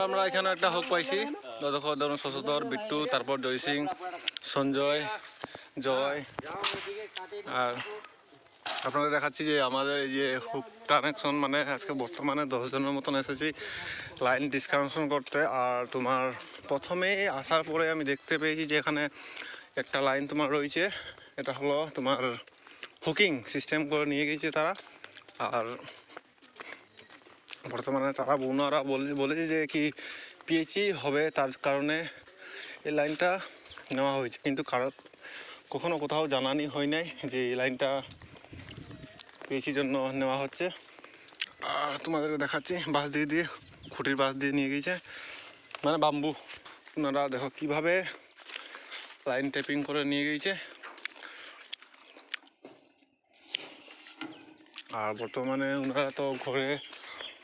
আমরা এখানে একটা হোক পাইছি ধরুন শশধর, বিট্টু, তারপর জয় সিং, সঞ্জয়, জয়। আর আপনাদের দেখাচ্ছি যে আমাদের এই যে হুক কানেকশন, মানে আজকে বর্তমানে 10 জনের মতন এসেছি লাইন ডিসকানেকশন করতে। আর তোমার প্রথমে আসার পরে আমি দেখতে পেয়েছি যে এখানে একটা লাইন তোমার রয়েছে, এটা হলো তোমার হুকিং সিস্টেম করে নিয়ে গিয়েছে তারা। আর বর্তমানে তারা ওনারা বলেছে যে কি পিএইচই হবে, তার কারণে এই লাইনটা নেওয়া হয়েছে। কিন্তু কখনো কোথাও জানানি হয় নাই যে এই লাইনটা পিএইচির জন্য নেওয়া হচ্ছে। আর তোমাদেরকে দেখাচ্ছি বাস দিয়ে খুঁটির বাস দিয়ে নিয়ে গিয়েছে, মানে বাম্বু। ওনারা দেখো কিভাবে লাইন টেপিং করে নিয়ে গিয়েছে। আর বর্তমানে ওনারা তো ঘরে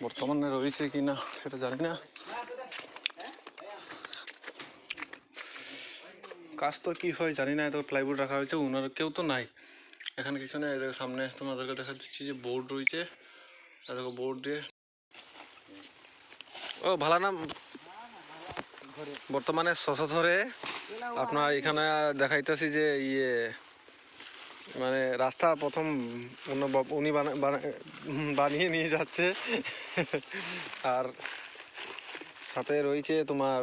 বর্তমানে রয়েছে কি না সেটা জানি না। কাজ তো কী হয় জানি না, এত প্লাইউড রাখা হয়েছে, ওনার কেউ তো নাই এখানে কিছু নেই। এদের সামনে তোমাদেরকে দেখা দিচ্ছি যে বোর্ড রয়েছে, দেখো বোর্ড দিয়ে। ও ভালো না, বর্তমানে শশধরে আপনার এখানে দেখাইতেছি যে মানে রাস্তা প্রথম উনি বানিয়ে নিয়ে যাচ্ছে। আর সাথে রয়েছে তোমার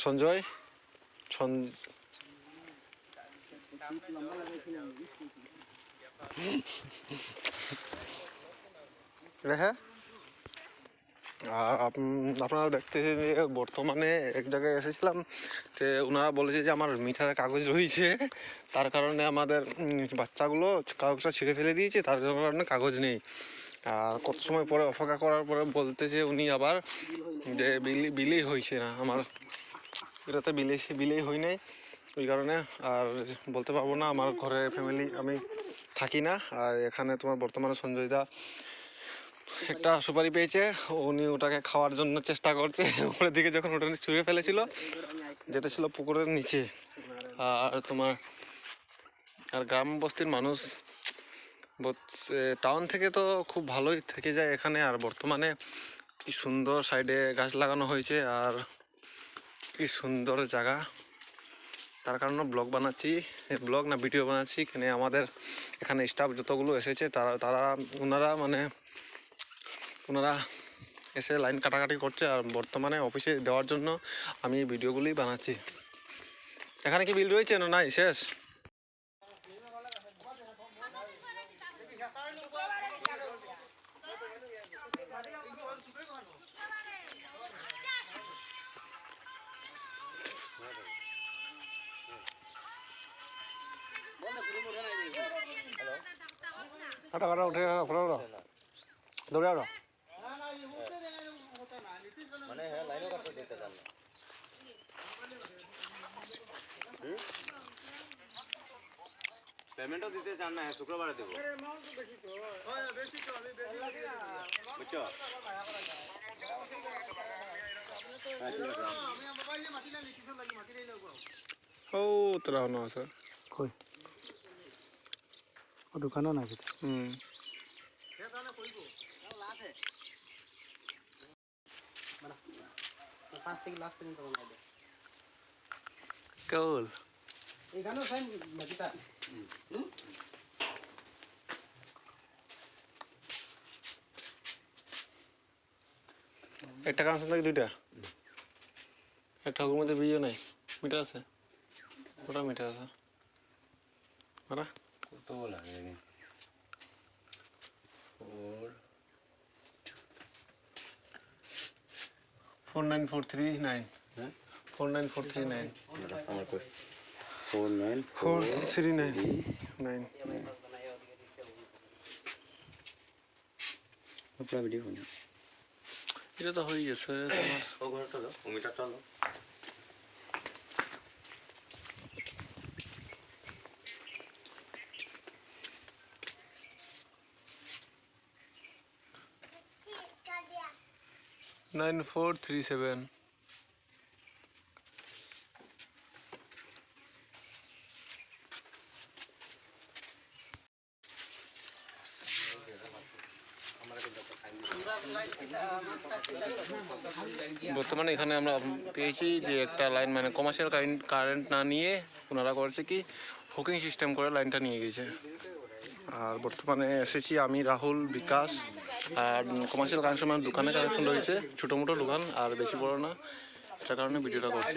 সঞ্জয় হ্যাঁ। আর আপনারা দেখতে বর্তমানে এক জায়গায় এসেছিলাম, তো ওনারা বলেছে যে আমার মিটারের কাগজ রয়েছে, তার কারণে আমাদের বাচ্চাগুলো কাগজটা ছিঁড়ে ফেলে দিয়েছে, তার কারণে কাগজ নেই। আর কত সময় পরে অপেক্ষা করার পরে বলতেছে উনি আবার যে বিলেই হয়েছে না, আমার এটাতে বিলেই হয় নাই, ওই কারণে আর বলতে পারবো না। আমার ঘরে ফ্যামিলি আমি থাকি না। আর এখানে তোমার বর্তমানে সঞ্জয় দা একটা সুপারি পেয়েছে, উনি ওটাকে খাওয়ার জন্য চেষ্টা করছে। উপরের দিকে যখন ওটা ছুঁড়ে ফেলেছিল, যেটা ছিল পুকুরের নিচে। আর তোমার আর গ্রাম বস্তির মানুষ টাউন থেকে তো খুব ভালোই থেকে যায় এখানে। আর বর্তমানে কি সুন্দর সাইডে গাছ লাগানো হয়েছে, আর কি সুন্দর জায়গা, তার কারণে ব্লগ বানাচ্ছি, ব্লগ না ভিডিও বানাচ্ছি। এখানে আমাদের এখানে স্টাফ যতগুলো এসেছে তারা ওনারা এসে লাইন কাটাকাটি করছে। আর বর্তমানে অফিসে দেওয়ার জন্য আমি ভিডিওগুলি বানাচ্ছি। এখানে কি বিল রয়েছে না নাই শেষ? কাটা কাটা উঠে দৌড়ে আরো মানে লাইনও কাটতে দিতে চান না। পেমেন্টও দিতে চান না, শুক্রবারে দেবো বুঝছো। ও তোরা হনো আছে কই ও দোকানও নাই সেটা। Cool. একটা কানেকশন থাকে দুইটা, একটা ঠাকুর মধ্যে বিয়ে নাই, মিটার আছে, ওটা মিটার আছে ওটা কত লাগে 49439 49439 আমার কই 49439 আপনার ভিডিও কোন এটা তো হয়ে গেছে তোমার ও ঘরটা দাও ও মিটারটা দাও। Nine 437 আমরা বর্তমানে এখানে আমরা পেয়েছি যে একটা লাইন মানে কমার্শিয়াল কারেন্ট না নিয়ে ওনারা করেছে কি হুকিং সিস্টেম করে লাইনটা নিয়ে গেছে। আর বর্তমানে এসেছি আমি, রাহুল, বিকাশ। আর কমার্শিয়াল কানেকশন মানে দোকানে কানেকশন রয়েছে, ছোটো মোটো দোকান আর বেশি বড় না, এটার কারণে ভিডিওটা করছি।